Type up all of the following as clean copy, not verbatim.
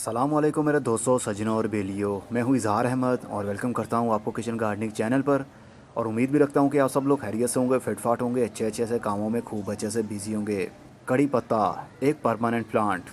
अस्सलाम वालेकुम मेरे दोस्तों, सज्जनों और बेलियों। मैं हूं इज़हार अहमद और वेलकम करता हूं आपको किचन गार्डनिंग चैनल पर। और उम्मीद भी रखता हूं कि आप सब लोग खैरियत से होंगे, फिटफाट होंगे, अच्छे अच्छे से कामों में खूब अच्छे से बिजी होंगे। कड़ी पत्ता एक परमानेंट प्लांट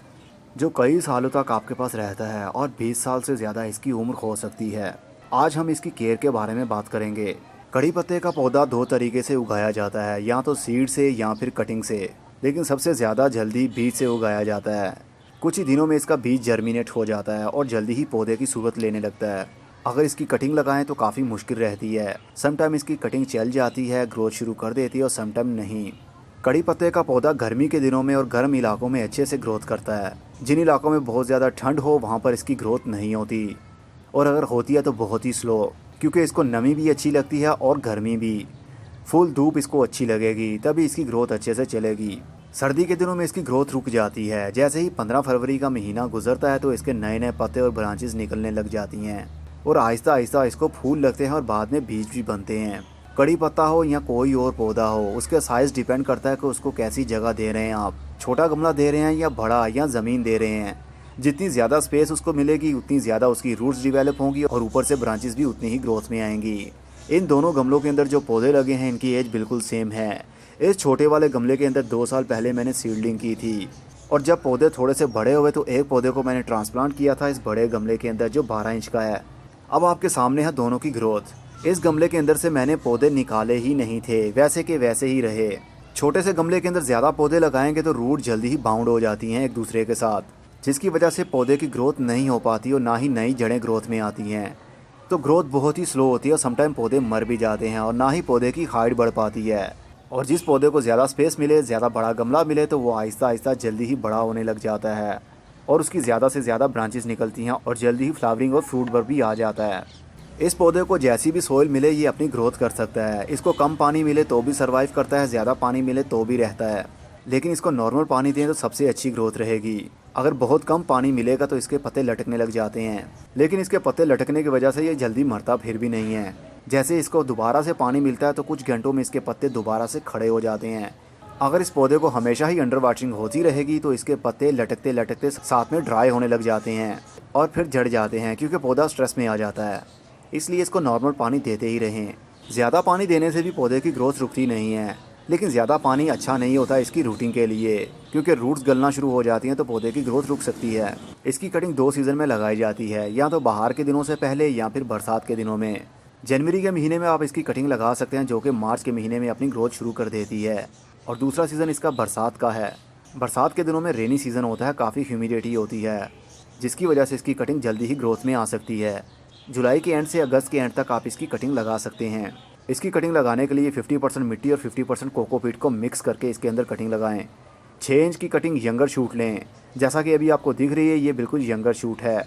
जो कई सालों तक आपके पास रहता है और 20 साल से ज़्यादा इसकी उम्र हो सकती है। आज हम इसकी केयर के बारे में बात करेंगे। कड़ी पत्ते का पौधा दो तरीके से उगाया जाता है, या तो सीड से या फिर कटिंग से, लेकिन सबसे ज़्यादा जल्दी बीज से उगाया जाता है। कुछ ही दिनों में इसका बीज जर्मिनेट हो जाता है और जल्दी ही पौधे की सूरत लेने लगता है। अगर इसकी कटिंग लगाएं तो काफ़ी मुश्किल रहती है। समटाइम इसकी कटिंग चल जाती है, ग्रोथ शुरू कर देती है, और समटाइम नहीं। कड़ी पत्ते का पौधा गर्मी के दिनों में और गर्म इलाकों में अच्छे से ग्रोथ करता है। जिन इलाकों में बहुत ज़्यादा ठंड हो वहाँ पर इसकी ग्रोथ नहीं होती, और अगर होती है तो बहुत ही स्लो, क्योंकि इसको नमी भी अच्छी लगती है और गर्मी भी। फुल धूप इसको अच्छी लगेगी, तभी इसकी ग्रोथ अच्छे से चलेगी। सर्दी के दिनों में इसकी ग्रोथ रुक जाती है। जैसे ही 15 फरवरी का महीना गुजरता है तो इसके नए नए पत्ते और ब्रांचेस निकलने लग जाती हैं, और आहिस्ता आहिस्ता इसको फूल लगते हैं और बाद में बीज भी बनते हैं। कड़ी पत्ता हो या कोई और पौधा हो, उसके साइज़ डिपेंड करता है कि उसको कैसी जगह दे रहे हैं आप। छोटा गमला दे रहे हैं या बड़ा, या ज़मीन दे रहे हैं। जितनी ज़्यादा स्पेस उसको मिलेगी उतनी ज़्यादा उसकी रूट्स डिवेलप होंगी और ऊपर से ब्रांचेस भी उतनी ही ग्रोथ में आएंगी। इन दोनों गमलों के अंदर जो पौधे लगे हैं इनकी एज बिल्कुल सेम है। इस छोटे वाले गमले के अंदर 2 साल पहले मैंने सीडलिंग की थी, और जब पौधे थोड़े से बड़े हुए तो एक पौधे को मैंने ट्रांसप्लांट किया था इस बड़े गमले के अंदर जो 12 इंच का है। अब आपके सामने है दोनों की ग्रोथ। इस गमले के अंदर से मैंने पौधे निकाले ही नहीं थे, वैसे के वैसे ही रहे। छोटे से गमले के अंदर ज़्यादा पौधे लगाएंगे तो रूट जल्दी ही बाउंड हो जाती हैं एक दूसरे के साथ, जिसकी वजह से पौधे की ग्रोथ नहीं हो पाती और ना ही नई जड़ें ग्रोथ में आती हैं। तो ग्रोथ बहुत ही स्लो होती है और समटाइम पौधे मर भी जाते हैं, और ना ही पौधे की हाइट बढ़ पाती है। और जिस पौधे को ज़्यादा स्पेस मिले, ज़्यादा बड़ा गमला मिले, तो वो आहिस्ता आहिस्ता जल्दी ही बड़ा होने लग जाता है, और उसकी ज़्यादा से ज़्यादा ब्रांचेस निकलती हैं और जल्दी ही फ्लावरिंग और फ्रूट पर भी आ जाता है। इस पौधे को जैसी भी सोइल मिले ये अपनी ग्रोथ कर सकता है। इसको कम पानी मिले तो भी सर्वाइव करता है, ज़्यादा पानी मिले तो भी रहता है। लेकिन इसको नॉर्मल पानी दें तो सबसे अच्छी ग्रोथ रहेगी। अगर बहुत कम पानी मिलेगा तो इसके पत्ते लटकने लग जाते हैं, लेकिन इसके पत्ते लटकने की वजह से ये जल्दी मरता फिर भी नहीं है। जैसे इसको दोबारा से पानी मिलता है तो कुछ घंटों में इसके पत्ते दोबारा से खड़े हो जाते हैं। अगर इस पौधे को हमेशा ही अंडर वाटरिंग होती रहेगी तो इसके पत्ते लटकते लटकते साथ में ड्राई होने लग जाते हैं और फिर झड़ जाते हैं, क्योंकि पौधा स्ट्रेस में आ जाता है। इसलिए इसको नॉर्मल पानी देते ही रहें। ज़्यादा पानी देने से भी पौधे की ग्रोथ रुकती नहीं है, लेकिन ज़्यादा पानी अच्छा नहीं होता इसकी रूटिंग के लिए, क्योंकि रूट्स गलना शुरू हो जाती हैं तो पौधे की ग्रोथ रुक सकती है। इसकी कटिंग 2 सीज़न में लगाई जाती है, या तो बाहर के दिनों से पहले या फिर बरसात के दिनों में। जनवरी के महीने में आप इसकी कटिंग लगा सकते हैं, जो कि मार्च के महीने में अपनी ग्रोथ शुरू कर देती है। और दूसरा सीज़न इसका बरसात का है। बरसात के दिनों में रेनी सीज़न होता है, काफ़ी ह्यूमिडिटी होती है, जिसकी वजह से इसकी कटिंग जल्दी ही ग्रोथ में आ सकती है। जुलाई के एंड से अगस्त के एंड तक आप इसकी कटिंग लगा सकते हैं। इसकी कटिंग लगाने के लिए 50% मिट्टी और 50% कोकोपीट को मिक्स करके इसके अंदर कटिंग लगाएं। 6 इंच की कटिंग यंगर शूट लें। जैसा कि अभी आपको दिख रही है ये बिल्कुल यंगर शूट है।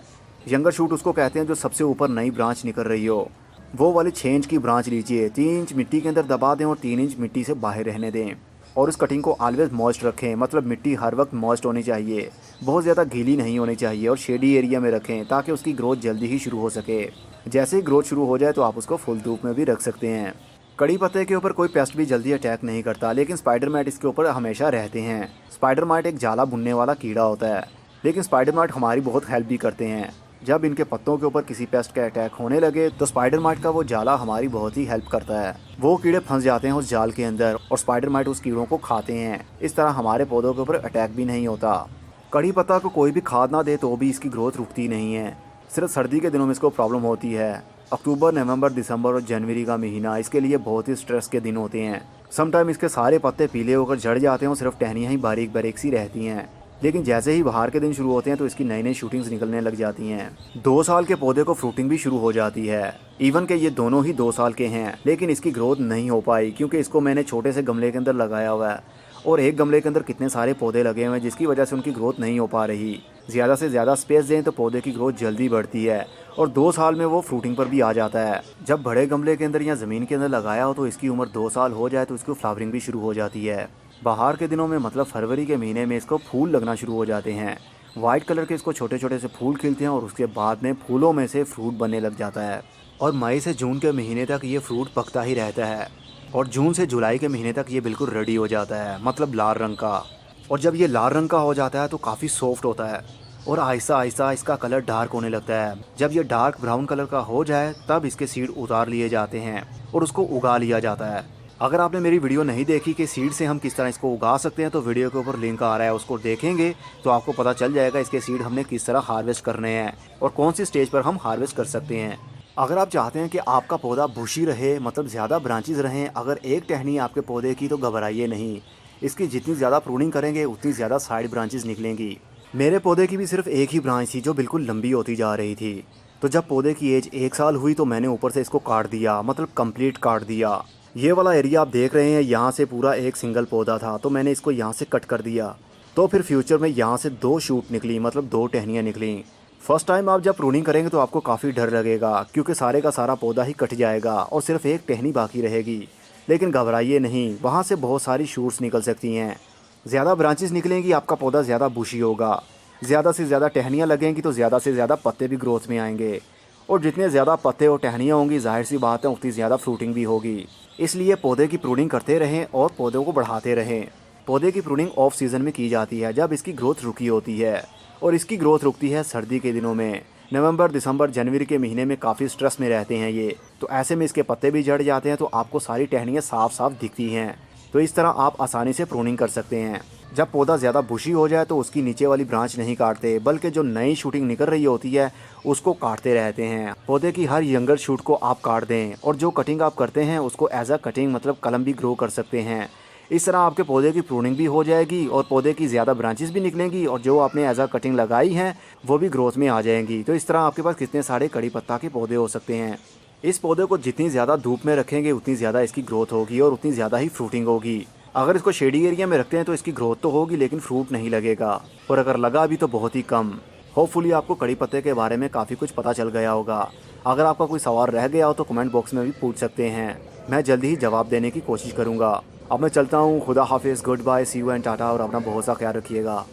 यंगर शूट उसको कहते हैं जो सबसे ऊपर नई ब्रांच निकल रही हो। वो वाली 6 इंच की ब्रांच लीजिए, 3 इंच मिट्टी के अंदर दबा दें और 3 इंच मिट्टी से बाहर रहने दें। और उस कटिंग को ऑलवेज मॉइस्ट रखें, मतलब मिट्टी हर वक्त मॉइस्ट होनी चाहिए, बहुत ज़्यादा गीली नहीं होनी चाहिए, और शेडी एरिया में रखें ताकि उसकी ग्रोथ जल्दी ही शुरू हो सके। जैसे ही ग्रोथ शुरू हो जाए तो आप उसको फुल धूप में भी रख सकते हैं। कड़ी पत्ते के ऊपर कोई पेस्ट भी जल्दी अटैक नहीं करता, लेकिन स्पाइडर माइट इसके ऊपर हमेशा रहते हैं। स्पाइडर माइट एक जाला बुनने वाला कीड़ा होता है, लेकिन स्पाइडर माइट हमारी बहुत हेल्प भी करते हैं। जब इनके पत्तों के ऊपर किसी पेस्ट का अटैक होने लगे तो स्पाइडर माइट का वो जाला हमारी बहुत ही हेल्प करता है। वो कीड़े फंस जाते हैं उस जाल के अंदर और स्पाइडर माइट उस कीड़ों को खाते हैं। इस तरह हमारे पौधों के ऊपर अटैक भी नहीं होता। कड़ी पत्ता को कोई भी खाद ना दे तो भी इसकी ग्रोथ रुकती नहीं है। सिर्फ सर्दी के दिनों में इसको प्रॉब्लम होती है। अक्टूबर, नवंबर, दिसंबर और जनवरी का महीना इसके लिए बहुत ही स्ट्रेस के दिन होते हैं। समटाइम इसके सारे पत्ते पीले होकर झड़ जाते हैं और सिर्फ टहनियाँ ही बारीक बारीक सी रहती हैं। लेकिन जैसे ही बाहर के दिन शुरू होते हैं तो इसकी नई नई शूटिंग्स निकलने लग जाती हैं। 2 साल के पौधे को फ्रूटिंग भी शुरू हो जाती है। इवन के ये दोनों ही 2 साल के हैं, लेकिन इसकी ग्रोथ नहीं हो पाई क्योंकि इसको मैंने छोटे से गमले के अंदर लगाया हुआ है, और एक गमले के अंदर कितने सारे पौधे लगे हुए हैं, जिसकी वजह से उनकी ग्रोथ नहीं हो पा रही। ज़्यादा से ज़्यादा स्पेस दें तो पौधे की ग्रोथ जल्दी बढ़ती है, और 2 साल में वो फ्रूटिंग पर भी आ जाता है। जब बड़े गमले के अंदर या ज़मीन के अंदर लगाया हो तो इसकी उम्र 2 साल हो जाए तो इसको फ्लावरिंग भी शुरू हो जाती है। बाहर के दिनों में, मतलब फरवरी के महीने में, इसको फूल लगना शुरू हो जाते हैं। वाइट कलर के इसको छोटे छोटे से फूल खिलते हैं और उसके बाद में फूलों में से फ्रूट बनने लग जाता है। और मई से जून के महीने तक ये फ्रूट पकता ही रहता है, और जून से जुलाई के महीने तक ये बिल्कुल रेडी हो जाता है, मतलब लाल रंग का। और जब ये लाल रंग का हो जाता है तो काफ़ी सॉफ्ट होता है, और आहिस्ता आहिस्ता इसका कलर डार्क होने लगता है। जब ये डार्क ब्राउन कलर का हो जाए तब इसके सीड उतार लिए जाते हैं और उसको उगा लिया जाता है। अगर आपने मेरी वीडियो नहीं देखी कि सीड से हम किस तरह इसको उगा सकते हैं, तो वीडियो के ऊपर लिंक आ रहा है, उसको देखेंगे तो आपको पता चल जाएगा इसके सीड हमने किस तरह हार्वेस्ट करने हैं और कौन सी स्टेज पर हम हार्वेस्ट कर सकते हैं। अगर आप चाहते हैं कि आपका पौधा बुशी रहे, मतलब ज़्यादा ब्रांचेस रहें, अगर एक टहनी आपके पौधे की, तो घबराइए नहीं। इसकी जितनी ज़्यादा प्रूनिंग करेंगे उतनी ज़्यादा साइड ब्रांचेस निकलेंगी। मेरे पौधे की भी सिर्फ एक ही ब्रांच थी जो बिल्कुल लंबी होती जा रही थी। तो जब पौधे की एज 1 साल हुई तो मैंने ऊपर से इसको काट दिया, मतलब कंप्लीट काट दिया। ये वाला एरिया आप देख रहे हैं, यहाँ से पूरा एक सिंगल पौधा था, तो मैंने इसको यहाँ से कट कर दिया। तो फिर फ्यूचर में यहाँ से 2 शूट निकली, मतलब 2 टहनियाँ निकली। फर्स्ट टाइम आप जब प्रूनिंग करेंगे तो आपको काफ़ी डर लगेगा, क्योंकि सारे का सारा पौधा ही कट जाएगा और सिर्फ एक टहनी बाकी रहेगी। लेकिन घबराइए नहीं, वहाँ से बहुत सारी शूट्स निकल सकती हैं। ज़्यादा ब्रांचेस निकलेंगी, आपका पौधा ज़्यादा बुशी होगा। ज़्यादा से ज़्यादा टहनियाँ लगेंगी तो ज़्यादा से ज़्यादा पत्ते भी ग्रोथ में आएंगे, और जितने ज़्यादा पत्ते और टहनियाँ होंगी, जाहिर सी बात है उतनी ज़्यादा फ्रूटिंग भी होगी। इसलिए पौधे की प्रूनिंग करते रहें और पौधों को बढ़ाते रहें। पौधे की प्रूनिंग ऑफ सीज़न में की जाती है, जब इसकी ग्रोथ रुकी होती है, और इसकी ग्रोथ रुकती है सर्दी के दिनों में। नवंबर, दिसंबर, जनवरी के महीने में काफ़ी स्ट्रेस में रहते हैं ये, तो ऐसे में इसके पत्ते भी झड़ जाते हैं, तो आपको सारी टहनियाँ साफ साफ दिखती हैं। तो इस तरह आप आसानी से प्रूनिंग कर सकते हैं। जब पौधा ज़्यादा बुशी हो जाए तो उसकी नीचे वाली ब्रांच नहीं काटते, बल्कि जो नई शूटिंग निकल रही होती है उसको काटते रहते हैं। पौधे की हर यंगर शूट को आप काट दें, और जो कटिंग आप करते हैं उसको एज अ कटिंग, मतलब कलम भी ग्रो कर सकते हैं। इस तरह आपके पौधे की प्रूनिंग भी हो जाएगी और पौधे की ज़्यादा ब्रांचेस भी निकलेंगी, और जो आपने एज अ कटिंग लगाई हैं वो भी ग्रोथ में आ जाएंगी। तो इस तरह आपके पास कितने सारे कड़ी पत्ता के पौधे हो सकते हैं। इस पौधे को जितनी ज़्यादा धूप में रखेंगे उतनी ज़्यादा इसकी ग्रोथ होगी और उतनी ज़्यादा ही फ्रूटिंग होगी। अगर इसको शेडी एरिया में रखते हैं तो इसकी ग्रोथ तो होगी लेकिन फ्रूट नहीं लगेगा, और अगर लगा भी तो बहुत ही कम। होपफुली आपको कड़ी पत्ते के बारे में काफ़ी कुछ पता चल गया होगा। अगर आपका कोई सवाल रह गया हो तो कमेंट बॉक्स में भी पूछ सकते हैं, मैं जल्दी ही जवाब देने की कोशिश करूँगा। अब मैं चलता हूँ, खुदा हाफिज़, goodbye, see you and tata, और अपना बहुत सा ख्याल रखिएगा।